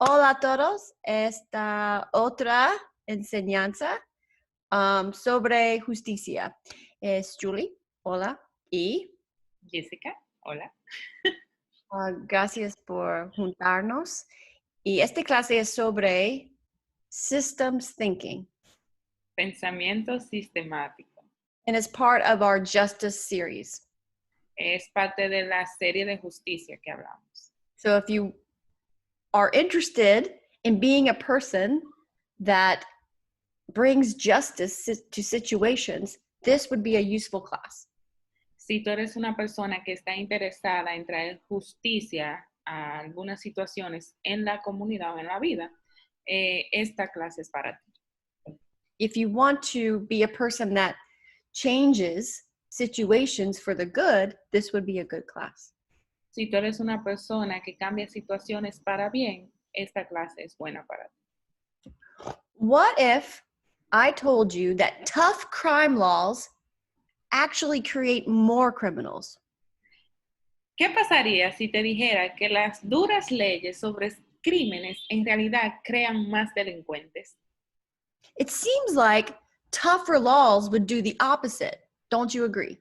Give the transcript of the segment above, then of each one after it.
Hola a todos. Esta otra enseñanza sobre justicia. Es Julie. Hola. Y Jessica, hola. gracias por juntarnos. Y esta clase es sobre systems thinking. Pensamiento sistemático. And it's part of our justice series. Es parte de la serie de justicia que hablamos. So if you are interested in being a person that brings justice to situations, this would be a useful class. Si tú eres una persona que está interesada en traer justicia a algunas situaciones en la comunidad o en la vida, esta clase es para ti. If you want to be a person that changes situations for the good, this would be a good class. Si tú eres una persona que cambia situaciones para bien, esta clase es buena para ti. What if I told you that tough crime laws actually create more criminals? ¿Qué pasaría si te dijera que las duras leyes sobre crímenes en realidad crean más delincuentes? It seems like tougher laws would do the opposite. Don't you agree?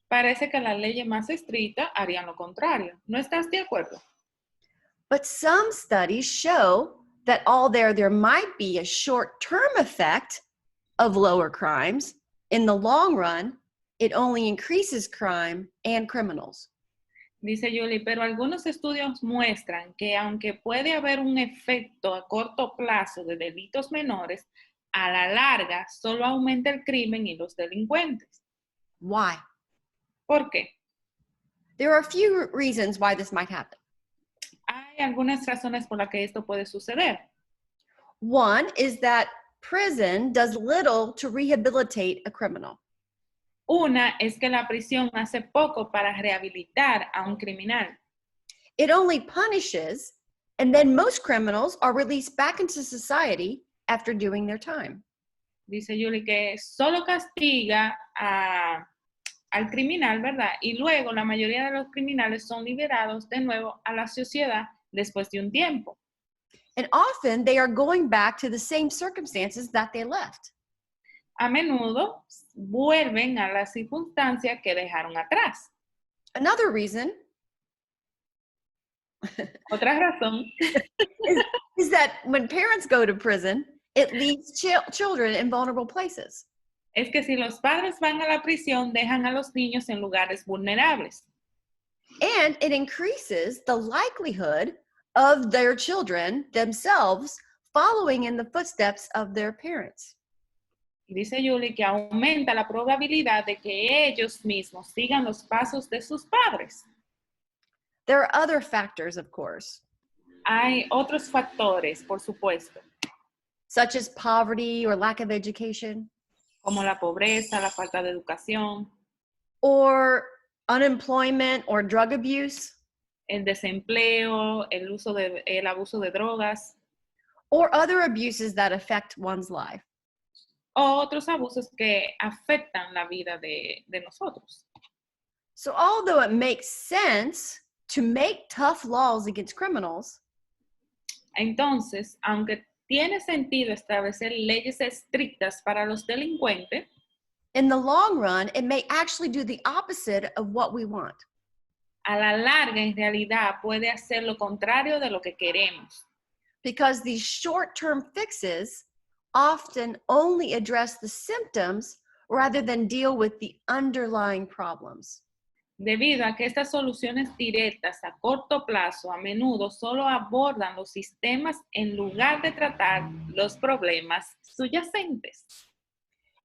Parece que las leyes más estrictas harían lo contrario. ¿No estás de acuerdo? But some studies show that although there might be a short-term effect of lower crimes, in the long run, it only increases crime and criminals. Dice Julie, pero algunos estudios muestran que aunque puede haber un efecto a corto plazo de delitos menores, a la larga solo aumenta el crimen y los delincuentes. Why? ¿Por qué? There are a few reasons why this might happen. Hay algunas razones por las que esto puede suceder. One is that prison does little to rehabilitate a criminal. Una es que la prisión hace poco para rehabilitar a un criminal. It only punishes, and then most criminals are released back into society after doing their time. Dice Julie que solo castiga al criminal, ¿verdad? Y luego la mayoría de los criminales son liberados de nuevo a la sociedad después de un tiempo. And often they are going back to the same circumstances that they left. A menudo vuelven a las circunstancias que dejaron atrás. Another reason Otra razón is that when parents go to prison, it leaves children in vulnerable places. es que si los padres van a la prisión, dejan a los niños en lugares vulnerables. And it increases the likelihood of their children themselves following in the footsteps of their parents. Dice Julie que aumenta la probabilidad de que ellos mismos sigan los pasos de sus padres. There are other factors, of course, Hay otros factores, por supuesto, such as poverty or lack of education, como la pobreza, la falta de educación, or unemployment or drug abuse, el desempleo, el abuso de drogas, or other abuses that affect one's life. o otros abusos que afectan la vida de nosotros. So although it makes sense to make tough laws against criminals, Entonces, aunque tiene sentido establecer leyes estrictas para los delincuentes, in the long run, it may actually do the opposite of what we want. a la larga en realidad puede hacer lo contrario de lo que queremos. Because these short-term fixes often only address the symptoms rather than deal with the underlying problems. Debido a que estas soluciones directas a corto plazo a menudo solo abordan los sistemas en lugar de tratar los problemas subyacentes.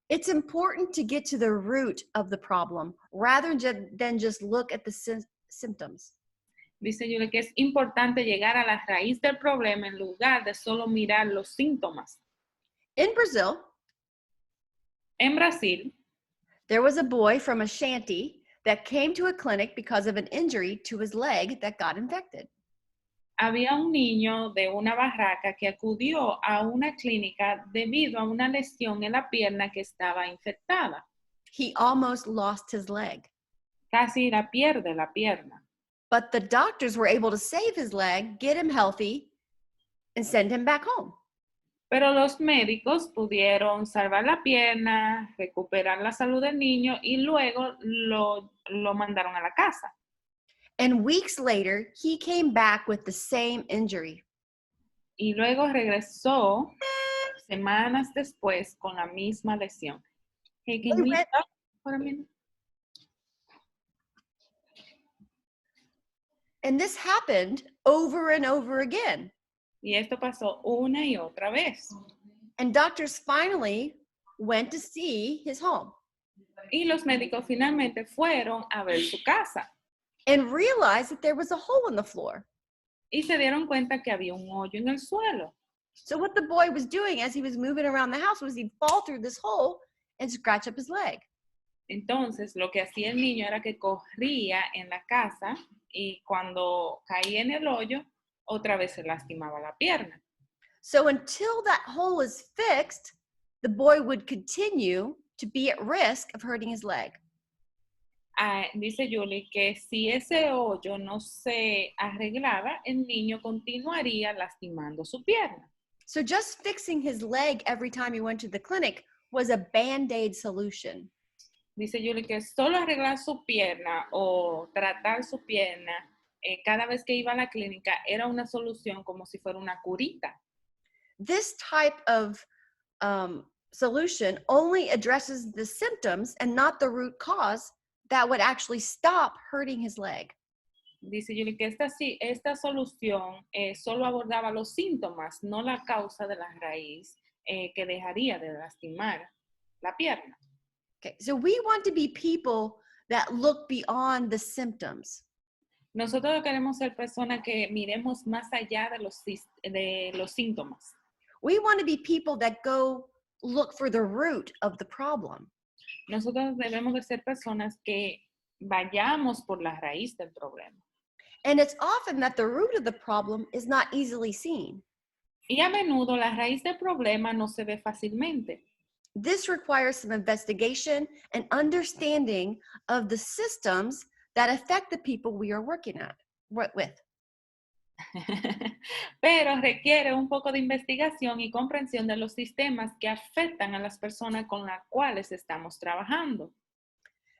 It's important to get to the root of the problem rather than just look at the symptoms. Dice Julie que es importante llegar a la raíz del problema en lugar de solo mirar los síntomas. In Brazil, En Brasil, there was a boy from a shanty that came to a clinic because of an injury to his leg that got infected. había un niño de una barraca que acudió a una clínica debido a una lesión en la pierna que estaba infectada. He almost lost his leg. Casi la pierde la pierna. But the doctors were able to save his leg, get him healthy, and send him back home. Pero los médicos pudieron salvar la pierna, recuperar la salud del niño y luego lo mandaron a la casa. And weeks later, he came back with the same injury. Y luego regresó semanas después con la misma lesión. Hey, can we stop for a minute? And this happened over and over again. Y esto pasó una y otra vez. And doctors finally went to see his home Y los médicos finalmente fueron a ver su casa and realized that there was a hole in the floor. y se dieron cuenta que había un hoyo en el suelo. So what the boy was doing as he was moving around the house was he'd fall through this hole and scratch up his leg. Entonces, lo que hacía el niño era que corría en la casa y cuando caía en el hoyo, otra vez se lastimaba la pierna. So until that hole is fixed, the boy would continue to be at risk of hurting his leg. Dice Julie que si ese hoyo no se arreglaba, el niño continuaría lastimando su pierna. So just fixing his leg every time he went to the clinic was a Band-Aid solution. Dice Julie que solo arreglar su pierna o tratar su pierna cada vez que iba a la clínica era una solución como si fuera una curita. This type of solution only addresses the symptoms and not the root cause that would actually stop hurting his leg. Dice Julie que esta solución solo abordaba los síntomas, no la causa de la raíz que dejaría de lastimar la pierna. Okay, so we want to be people that look beyond the symptoms. Nosotros queremos ser personas que miremos más allá de los síntomas. We want to be people that go look for the root of the problem. Nosotros debemos de ser personas que vayamos por la raíz del problema. And it's often that the root of the problem is not easily seen. Y a menudo la raíz del problema no se ve fácilmente. This requires some investigation and understanding of the systems that affect the people we are working with. Pero requiere un poco de investigación y comprensión de los sistemas que afectan a las personas con las cuales estamos trabajando.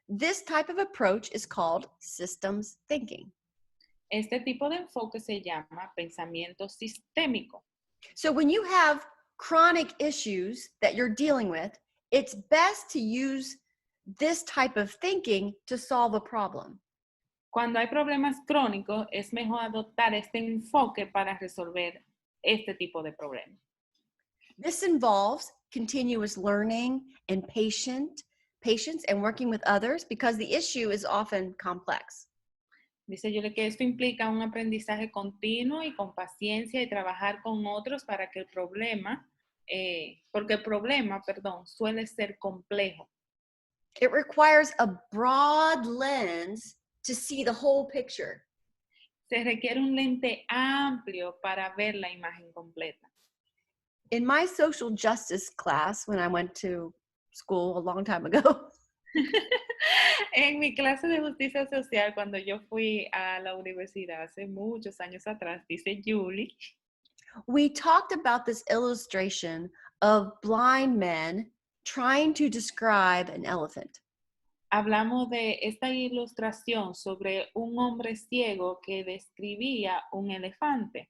This type of approach is called systems thinking. Este tipo de enfoque se llama pensamiento sistémico. So when you have chronic issues that you're dealing with, it's best to use this type of thinking to solve a problem. Cuando hay problemas crónicos, es mejor adoptar este enfoque para resolver este tipo de problemas. This involves continuous learning and patience and working with others because the issue is often complex. Dice Yule que esto implica un aprendizaje continuo y con paciencia y trabajar con otros para que porque el problema, suele ser complejo. It requires a broad lens to see the whole picture. Se requiere un lente amplio para ver la imagen completa. In my social justice class, when I went to school a long time ago, En mi clase de justicia social, cuando yo fui a la universidad hace muchos años atrás, dice Julie, we talked about this illustration of blind men trying to describe an elephant. hablamos de esta ilustración sobre un hombre ciego que describía un elefante.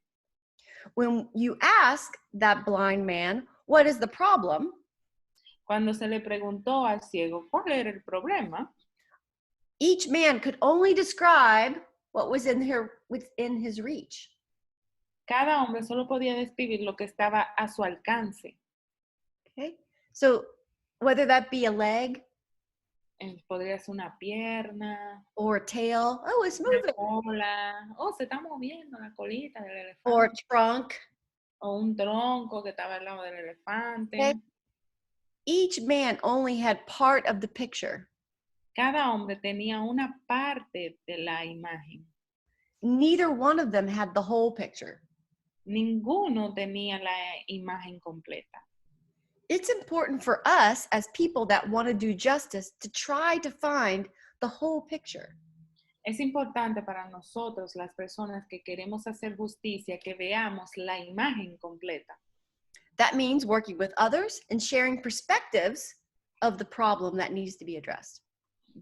When you ask that blind man, what is the problem? Cuando se le preguntó al ciego cuál era el problema, Each man could only describe what was within his reach. cada hombre solo podía describir lo que estaba a su alcance. Okay, so whether that be a leg Podría ser una pierna, or a tail, oh, it's una moving, cola, se está moviendo la colita del elefante. or a trunk. O un tronco que estaba al lado del elefante. Okay. Each man only had part of the picture. Cada hombre tenía una parte de la imagen. Neither one of them had the whole picture. Ninguno tenía la imagen completa. It's important for us as people that want to do justice to try to find the whole picture. Es importante para nosotros, las personas que queremos hacer justicia, que veamos la imagen completa. That means working with others and sharing perspectives of the problem that needs to be addressed.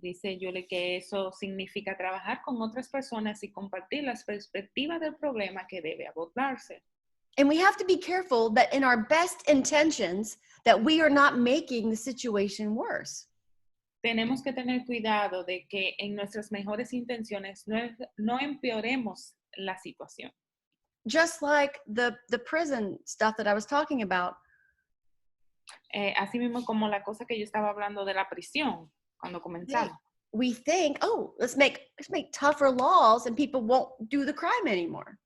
Dice Yule que eso significa trabajar con otras personas y compartir las perspectivas del problema que debe abordarse. And we have to be careful that in our best intentions that we are not making the situation worse. Tenemos que tener cuidado de que en nuestras mejores intenciones no empeoremos la situación. Just like the prison stuff that I was talking about. Así mismo como la cosa que yo estaba hablando de la prisión cuando comenzamos. We think, oh, let's make tougher laws and people won't do the crime anymore.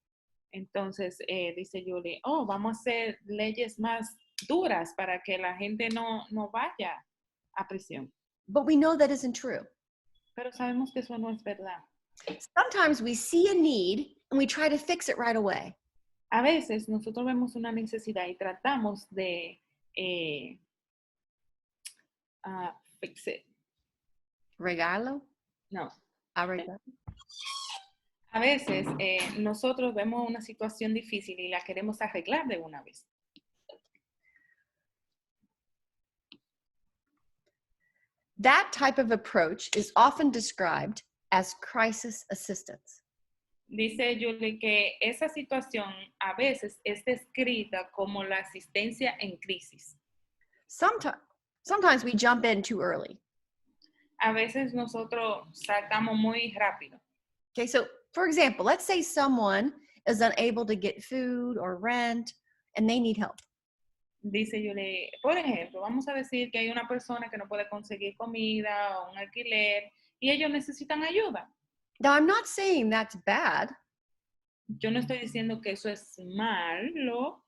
Entonces, dice Julie, oh, vamos a hacer leyes más duras para que la gente no vaya a prisión. But we know that isn't true. Pero sabemos que eso no es verdad. Sometimes we see a need and we try to fix it right away. A veces nosotros vemos una necesidad y tratamos de fix it. Regalo? No. Arreglar. A veces nosotros vemos una situación difícil y la queremos arreglar de una vez. That type of approach is often described as crisis assistance. Dice Julie que esa situación a veces es descrita como la asistencia en crisis. Sometimes we jump in too early. A veces nosotros saltamos muy rápido. Okay, so for example, let's say someone is unable to get food or rent and they need help. Dice Julie, por ejemplo, vamos a decir que hay una persona que no puede conseguir comida o un alquiler y ellos necesitan ayuda. Now, I'm not saying that's bad. Yo no estoy diciendo que eso es malo.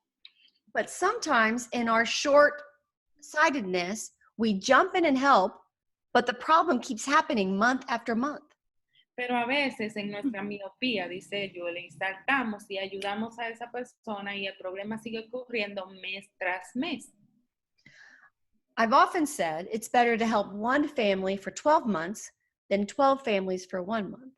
But sometimes in our short-sightedness, we jump in and help, but the problem keeps happening month after month. Pero a veces en nuestra miopía, dice Julie, saltamos y ayudamos a esa persona y el problema sigue ocurriendo mes tras mes. I've often said it's better to help one family for 12 months than 12 families for 1 month.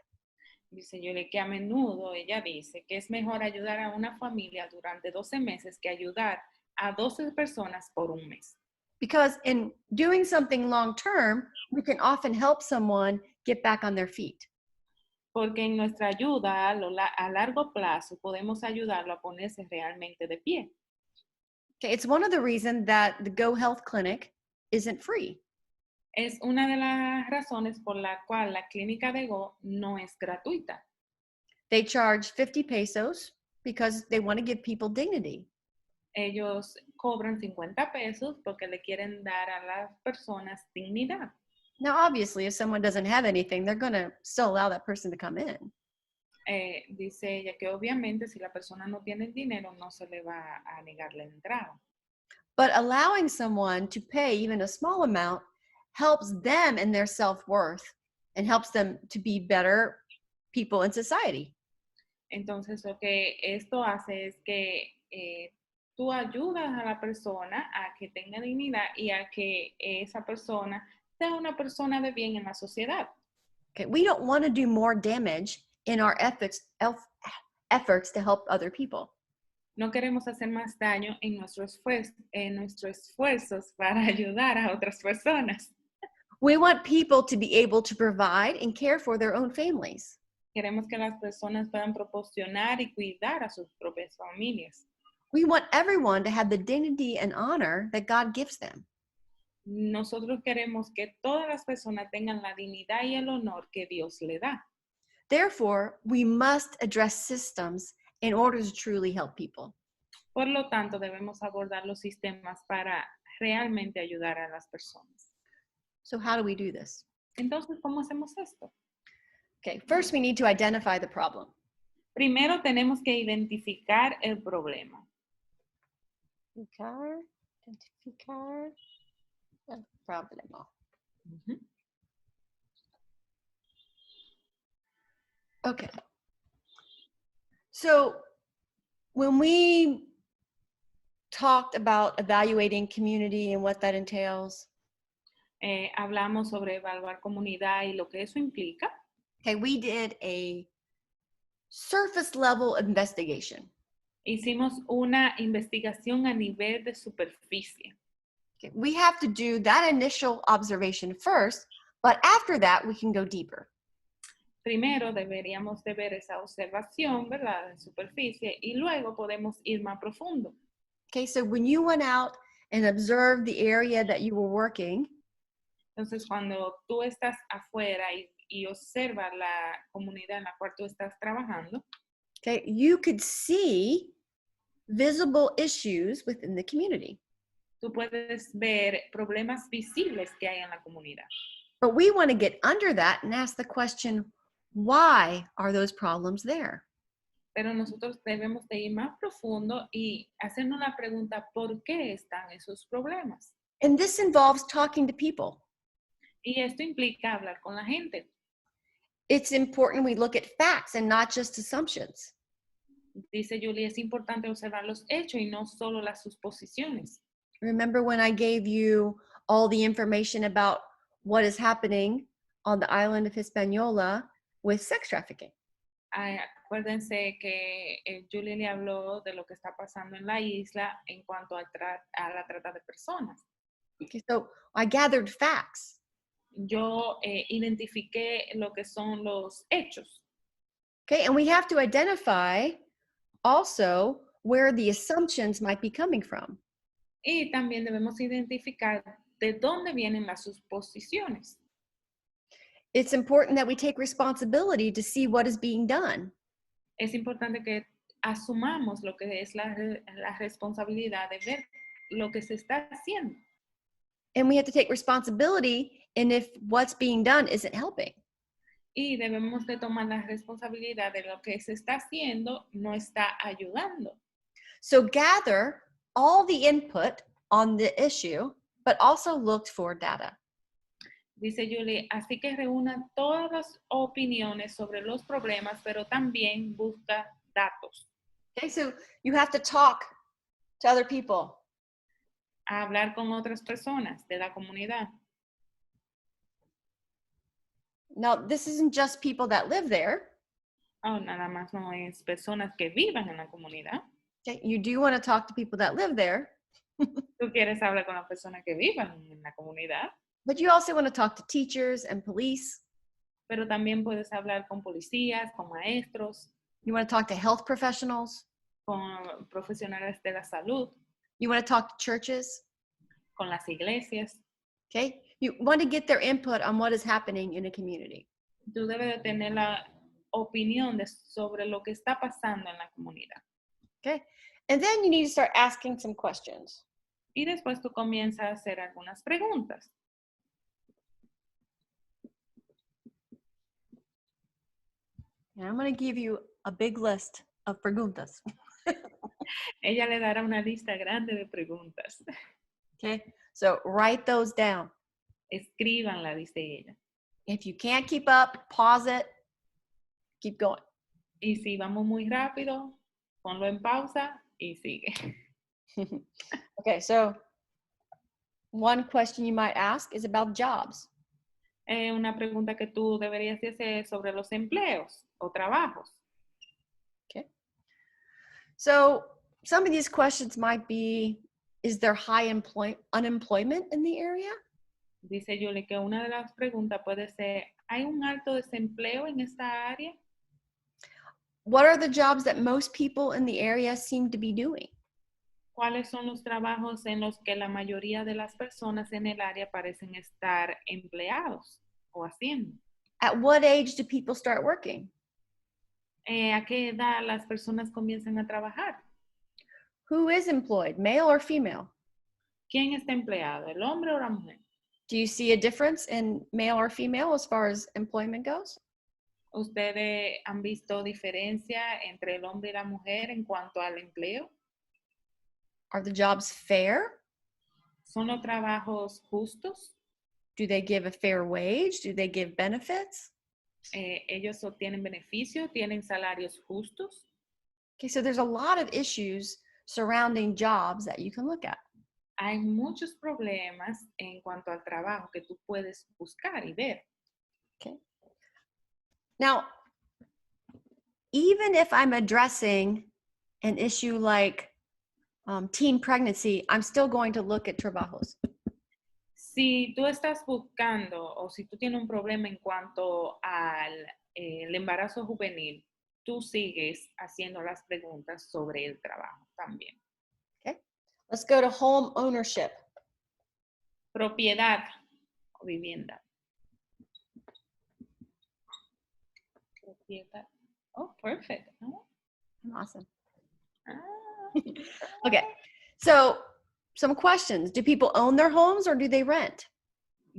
Dice Julie que a menudo ella dice que es mejor ayudar a una familia durante 12 meses que ayudar a 12 personas por un mes. Because in doing something long term, we can often help someone get back on their feet. Porque en nuestra ayuda a largo plazo podemos ayudarlo a ponerse realmente de pie. Okay, it's one of the reasons that the Go Health Clinic isn't free. Es una de las razones por la cual la clínica de Go no es gratuita. They charge 50 pesos because they want to give people dignity. Ellos cobran 50 pesos porque le quieren dar a las personas dignidad. Now, obviously, if someone doesn't have anything, they're going to still allow that person to come in. Dice ella que obviamente si la persona no tiene dinero no se le va a negar la entrada. But allowing someone to pay even a small amount helps them in their self-worth and helps them to be better people in society. Entonces lo que esto hace es que tú ayudas a la persona a que tenga dignidad y a que esa persona sea una persona de bien en la sociedad. Okay, we don't want to do more damage in our efforts to help other people. No queremos hacer más daño en nuestros esfuerzos para ayudar a otras personas. We want people to be able to provide and care for their own families. Queremos que las personas puedan proporcionar y cuidar a sus propias familias. We want everyone to have the dignity and honor that God gives them. Nosotros queremos que todas las personas tengan la dignidad y el honor que Dios le da. Therefore, we must address systems in order to truly help people. Por lo tanto, debemos abordar los sistemas para realmente ayudar a las personas. So how do we do this? Entonces, ¿cómo hacemos esto? Okay, first we need to identify the problem. Primero tenemos que identificar el problema. Identificar el problema. Uh-huh. Okay. So when we talked about evaluating community and what that entails, Hablamos sobre evaluar comunidad y lo que eso implica. Okay, we did a surface level investigation. Hicimos una investigación a nivel de superficie. Okay, we have to do that initial observation first, but after that, we can go deeper. Primero deberíamos de ver esa observación, ¿verdad? En superficie, y luego podemos ir más profundo. Okay, so when you went out and observed the area that you were working, Entonces, cuando tú estás afuera y observas la comunidad en la cual tú estás trabajando, okay, you could see visible issues within the community. tú puedes ver problemas visibles que hay en la comunidad. But we want to get under that and ask the question, why are those problems there? Pero nosotros debemos de ir más profundo y hacernos la pregunta, ¿por qué están esos problemas? And this involves talking to people. Y esto implica hablar con la gente. It's important we look at facts and not just assumptions. Dice Julie, es importante observar los hechos y no solo las suposiciones. Remember when I gave you all the information about what is happening on the island of Hispaniola with sex trafficking? Acuérdense que Julie le habló de lo que está pasando en la isla en cuanto a la trata de personas. Okay, so I gathered facts. Yo identifiqué lo que son los hechos. Okay, and we have to identify also where the assumptions might be coming from. Y también debemos identificar de dónde vienen las suposiciones. It's important that we take responsibility to see what is being done. Es importante que asumamos lo que es la responsabilidad de ver lo que se está haciendo. And we have to take responsibility in if what's being done isn't helping. Y debemos de tomar la responsabilidad de lo que se está haciendo no está ayudando. So gather all the input on the issue, but also look for data. Dice Julie, así que reúna todas las opiniones sobre los problemas, pero también busca datos. Okay, so you have to talk to other people. A hablar con otras personas de la comunidad. Now, this isn't just people that live there. Oh, nada más no es personas que vivan en la comunidad. Okay, you do want to talk to people that live there, Tú quieres hablar con las personas que vivan en la comunidad, but you also want to talk to teachers and police. pero también puedes hablar con policías, con maestros, You want to talk to health professionals. con profesionales de la salud, You want to talk to churches. con las iglesias. Okay, you want to get their input on what is happening in a community. Tú debes de tener la opinión sobre lo que está pasando en la comunidad. Okay, and then you need to start asking some questions. Y después tú comienzas a hacer algunas preguntas. And I'm going to give you a big list of preguntas. Ella le dará una lista grande de preguntas. Okay, so write those down. Escríbanla, dice ella. If you can't keep up, pause it, keep going. Y si vamos muy rápido, ponlo en pausa y sigue. Okay, so one question you might ask is about jobs. Una pregunta que tú deberías de hacer sobre los empleos o trabajos. Okay, so some of these questions might be, is there high unemployment in the area? Dice Julie que una de las preguntas puede ser, ¿hay un alto desempleo en esta área? What are the jobs that most people in the area seem to be doing? ¿Cuáles son los trabajos en los que la mayoría de las personas en el área parecen estar empleados o haciendo? At what age do people start working? ¿A qué edad las personas comienzan a trabajar? Who is employed, male or female? ¿Quién está empleado, el hombre o la mujer? Do you see a difference in male or female as far as employment goes? ¿Ustedes han visto diferencia entre el hombre y la mujer en cuanto al empleo? Are the jobs fair? ¿Son los trabajos justos? Do they give a fair wage? Do they give benefits? ¿Ellos obtienen beneficios? ¿Tienen salarios justos? Okay, so there's a lot of issues surrounding jobs that you can look at. Hay muchos problemas en cuanto al trabajo que tú puedes buscar y ver. Okay. Now, even if I'm addressing an issue like teen pregnancy, I'm still going to look at trabajos. Si tú estás buscando o si tú tienes un problema en cuanto al el embarazo juvenil, tú sigues haciendo las preguntas sobre el trabajo también. Okay, let's go to home ownership. Propiedad o vivienda. Propiedad. Oh, perfect. Oh, Awesome. ah. Okay, so some questions. Do people own their homes or do they rent?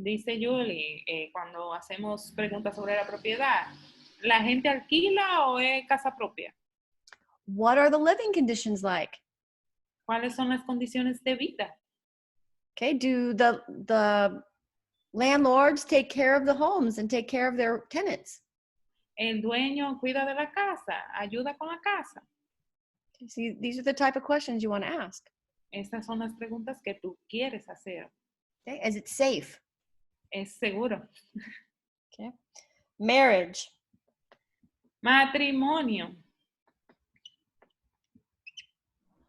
Dice Julie, cuando hacemos preguntas sobre la propiedad, ¿la gente alquila o es casa propia? What are the living conditions like? ¿Cuáles son las condiciones de vida? Okay, do the landlords take care of the homes and take care of their tenants? ¿El dueño cuida de la casa? ¿Ayuda con la casa? See, these are the type of questions you want to ask. Estas son las preguntas que tú quieres hacer. Okay, is it safe? ¿Es seguro? Okay, marriage. Matrimonio.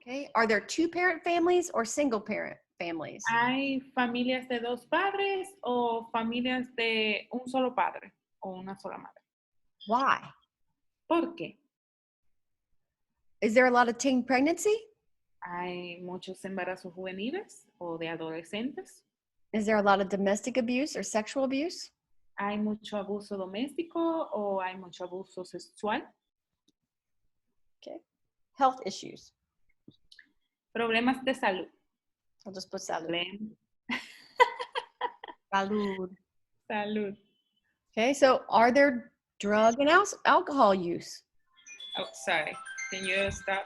Okay, are there two-parent families or single-parent families? ¿Hay familias de dos padres o familias de un solo padre o una sola madre? Why? ¿Por qué? Is there a lot of teen pregnancy? ¿Hay muchos embarazos juveniles o de adolescentes? Is there a lot of domestic abuse or sexual abuse? ¿Hay mucho abuso doméstico o hay mucho abuso sexual? Okay, health issues. Problemas de salud. I'll just put salud. Problem- Salud. Salud. Okay, so are there drug and alcohol use? Oh, sorry. Can you stop?